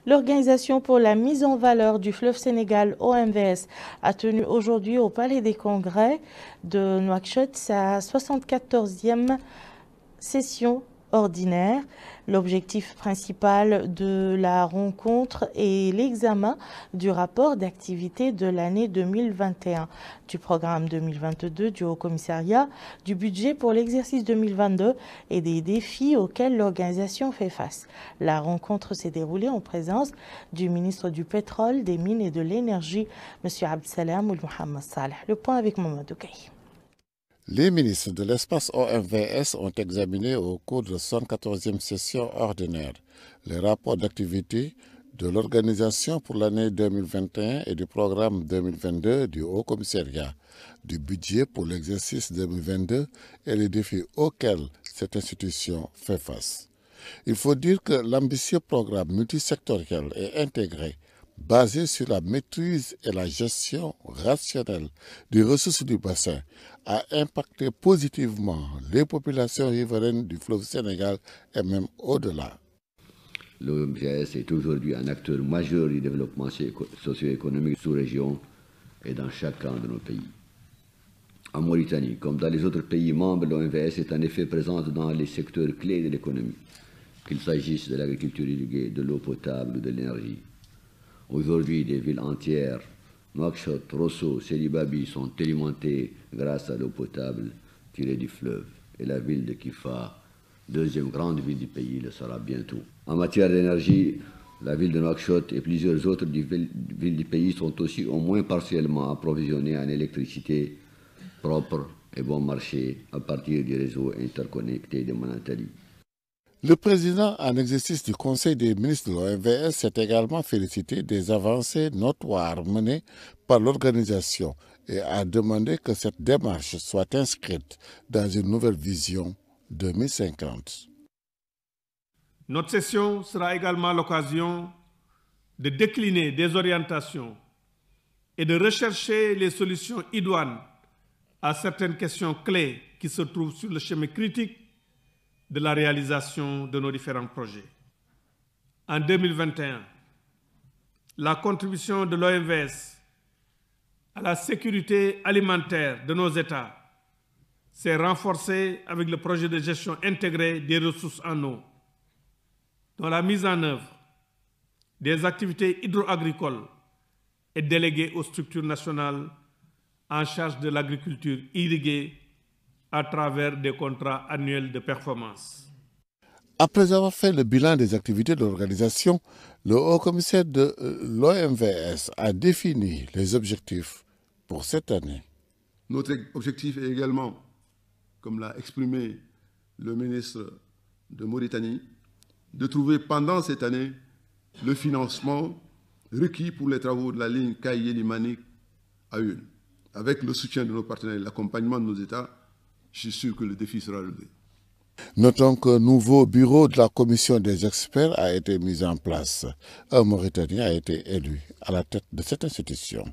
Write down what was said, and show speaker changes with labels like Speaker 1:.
Speaker 1: L'Organisation pour la mise en valeur du fleuve Sénégal, OMVS, a tenu aujourd'hui au Palais des Congrès de Nouakchott sa 74e session ordinaire. L'objectif principal de la rencontre est l'examen du rapport d'activité de l'année 2021, du programme 2022 du Haut-Commissariat, du budget pour l'exercice 2022 et des défis auxquels l'organisation fait face. La rencontre s'est déroulée en présence du ministre du Pétrole, des Mines et de l'Énergie, M. Abdsalam Ould Mohamed Saleh. Le point avec Mamadou Kaye.
Speaker 2: Les ministres de l'espace OMVS ont examiné au cours de son 14e session ordinaire les rapports d'activité de l'organisation pour l'année 2021 et du programme 2022 du Haut-Commissariat, du budget pour l'exercice 2022 et les défis auxquels cette institution fait face. Il faut dire que l'ambitieux programme multisectoriel et intégré basé sur la maîtrise et la gestion rationnelle des ressources du bassin, a impacté positivement les populations riveraines du fleuve Sénégal et même au-delà.
Speaker 3: L'OMVS est aujourd'hui un acteur majeur du développement socio-économique sous-région et dans chacun de nos pays. En Mauritanie, comme dans les autres pays membres, l'OMVS est en effet présente dans les secteurs clés de l'économie, qu'il s'agisse de l'agriculture irriguée, de l'eau potable ou de l'énergie. Aujourd'hui, des villes entières, Nouakchott, Rosso, Sélibabi, sont alimentées grâce à l'eau potable tirée du fleuve. Et la ville de Kifa, deuxième grande ville du pays, le sera bientôt. En matière d'énergie, la ville de Nouakchott et plusieurs autres villes du pays sont aussi au moins partiellement approvisionnées en électricité propre et bon marché à partir du réseau interconnecté de Manantali.
Speaker 2: Le président en exercice du Conseil des ministres de l'OMVS s'est également félicité des avancées notoires menées par l'organisation et a demandé que cette démarche soit inscrite dans une nouvelle vision 2050.
Speaker 4: Notre session sera également l'occasion de décliner des orientations et de rechercher les solutions idoines à certaines questions clés qui se trouvent sur le chemin critique de la réalisation de nos différents projets. En 2021, la contribution de l'OMVS à la sécurité alimentaire de nos États s'est renforcée avec le projet de gestion intégrée des ressources en eau, dont la mise en œuvre des activités hydro-agricoles est déléguée aux structures nationales en charge de l'agriculture irriguée à travers des contrats annuels de performance.
Speaker 2: Après avoir fait le bilan des activités de l'organisation, le haut-commissaire de l'OMVS a défini les objectifs pour cette année.
Speaker 5: Notre objectif est également, comme l'a exprimé le ministre de Mauritanie, de trouver pendant cette année le financement requis pour les travaux de la ligne Kaye-Limani à une. Avec le soutien de nos partenaires et l'accompagnement de nos États, je suis sûr que le défi sera relevé.
Speaker 2: Notons qu'un nouveau bureau de la commission des experts a été mis en place. Un Mauritanien a été élu à la tête de cette institution.